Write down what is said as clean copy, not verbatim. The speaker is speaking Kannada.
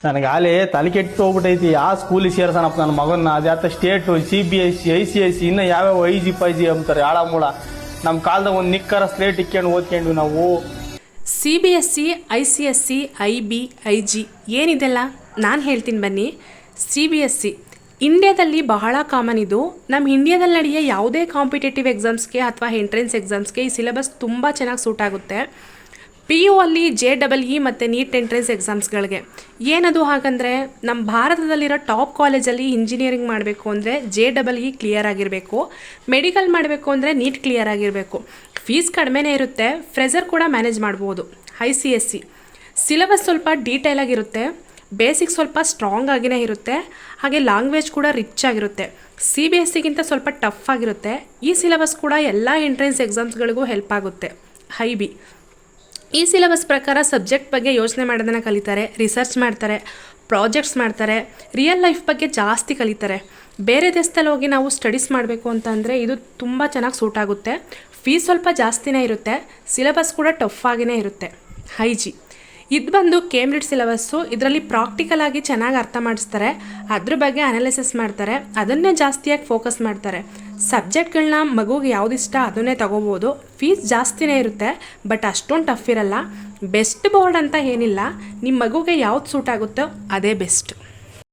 ನನಗೆ ಆಲೆ ತಲೆ ಕೆಟ್ಟು ಹೋಗ್ಬಿಟ್ಟೈತಿ. ಯಾವ ಸ್ಕೂಲಿಗೆ ಸೇರ್ಸನಪ್ಪ ನನ್ನ ಮಗನ್ನ? ಅದ್ಯಾತ ಸ್ಟೇಟು, CBSE, ICSE ಇನ್ನು ಯಾವ್ಯಾವ IG ಅಂತಾರೆ ಆಳ ಮೂಳ. ನಮ್ಮ ಕಾಲದಾಗ ಒಂದು ನಿಕ್ಕರ ಸ್ಲೇಟ್ ಇಕ್ಕೊಂಡು ಓದ್ಕೊಂಡ್ವಿ ನಾವು. CBSE, ICSE, IB, IG ಏನಿದೆಲ್ಲ ನಾನು ಹೇಳ್ತೀನಿ ಬನ್ನಿ. CBSE ಇಂಡಿಯಾದಲ್ಲಿ ಬಹಳ ಕಾಮನ್. ಇದು ನಮ್ಮ ಇಂಡಿಯಾದಲ್ಲಿ ನಡೆಯೋ ಯಾವುದೇ ಕಾಂಪಿಟೇಟಿವ್ ಎಕ್ಸಾಮ್ಸ್ಗೆ ಅಥವಾ ಎಂಟ್ರೆನ್ಸ್ ಎಕ್ಸಾಮ್ಸ್ಗೆ ಈ ಸಿಲೆಬಸ್ ತುಂಬ ಚೆನ್ನಾಗಿ ಸೂಟ್ ಆಗುತ್ತೆ. PU ಅಲ್ಲಿ JEE ಮತ್ತು ನೀಟ್ ಎಂಟ್ರೆನ್ಸ್ ಎಕ್ಸಾಮ್ಸ್ಗಳಿಗೆ ಏನದು ಹಾಗಂದರೆ, ನಮ್ಮ ಭಾರತದಲ್ಲಿರೋ ಟಾಪ್ ಕಾಲೇಜಲ್ಲಿ ಇಂಜಿನಿಯರಿಂಗ್ ಮಾಡಬೇಕು ಅಂದರೆ JEE ಕ್ಲಿಯರ್ ಆಗಿರಬೇಕು, ಮೆಡಿಕಲ್ ಮಾಡಬೇಕು ಅಂದರೆ ನೀಟ್ ಕ್ಲಿಯರ್ ಆಗಿರಬೇಕು. ಫೀಸ್ ಕಡಿಮೆನೇ ಇರುತ್ತೆ, ಫ್ರೆಷರ್ ಕೂಡ ಮ್ಯಾನೇಜ್ ಮಾಡ್ಬೋದು. ICSE ಸಿಲೆಬಸ್ ಸ್ವಲ್ಪ ಡೀಟೇಲ್ ಆಗಿರುತ್ತೆ, ಬೇಸಿಕ್ ಸ್ವಲ್ಪ ಸ್ಟ್ರಾಂಗ್ ಆಗಿನೇ ಇರುತ್ತೆ, ಹಾಗೆ ಲ್ಯಾಂಗ್ವೇಜ್ ಕೂಡ ರಿಚ್ ಆಗಿರುತ್ತೆ. CBSEಗಿಂತ ಸ್ವಲ್ಪ ಟಫ್ ಆಗಿರುತ್ತೆ. ಈ ಸಿಲೆಬಸ್ ಕೂಡ ಎಲ್ಲ ಎಂಟ್ರೆನ್ಸ್ ಎಕ್ಸಾಮ್ಸ್ಗಳಿಗೂ ಹೆಲ್ಪ್ ಆಗುತ್ತೆ. IB ಈ ಸಿಲೆಬಸ್ ಪ್ರಕಾರ ಸಬ್ಜೆಕ್ಟ್ ಬಗ್ಗೆ ಯೋಚನೆ ಮಾಡೋದನ್ನು ಕಲಿತಾರೆ, ರಿಸರ್ಚ್ ಮಾಡ್ತಾರೆ, ಪ್ರಾಜೆಕ್ಟ್ಸ್ ಮಾಡ್ತಾರೆ, ರಿಯಲ್ ಲೈಫ್ ಬಗ್ಗೆ ಜಾಸ್ತಿ ಕಲಿತಾರೆ. ಬೇರೆ ದೇಶದಲ್ಲಿ ಹೋಗಿ ನಾವು ಸ್ಟಡೀಸ್ ಮಾಡಬೇಕು ಅಂತ ಅಂದರೆ ಇದು ತುಂಬ ಚೆನ್ನಾಗಿ ಸೂಟ್ ಆಗುತ್ತೆ. ಫೀಸ್ ಸ್ವಲ್ಪ ಜಾಸ್ತಿನೇ ಇರುತ್ತೆ, ಸಿಲೆಬಸ್ ಕೂಡ ಟಫ್ ಆಗಿನೇ ಇರುತ್ತೆ. IG ಇದು ಬಂದು ಕೇಂಬ್ರಿಡ್ಜ್ ಸಿಲೆಬಸ್ಸು. ಇದರಲ್ಲಿ ಪ್ರಾಕ್ಟಿಕಲ್ ಆಗಿ ಚೆನ್ನಾಗಿ ಅರ್ಥ ಮಾಡಿಸ್ತಾರೆ, ಅದ್ರ ಬಗ್ಗೆ ಅನಾಲಿಸಿಸ್ ಮಾಡ್ತಾರೆ, ಅದನ್ನೇ ಜಾಸ್ತಿಯಾಗಿ ಫೋಕಸ್ ಮಾಡ್ತಾರೆ. ಸಬ್ಜೆಕ್ಟ್ಗಳನ್ನ ಮಗುಗೆ ಯಾವ್ದು ಇಷ್ಟ ಅದನ್ನೇ ತಗೋಬೋದು. ಫೀಸ್ ಜಾಸ್ತಿನೇ ಇರುತ್ತೆ, ಬಟ್ ಅಷ್ಟೊಂದು ಟಫ್ ಇರಲ್ಲ. ಬೆಸ್ಟ್ ಬೋರ್ಡ್ ಅಂತ ಏನಿಲ್ಲ, ನಿಮ್ಮ ಮಗುಗೆ ಯಾವ್ದು ಸೂಟ್ ಆಗುತ್ತೋ ಅದೇ ಬೆಸ್ಟ್.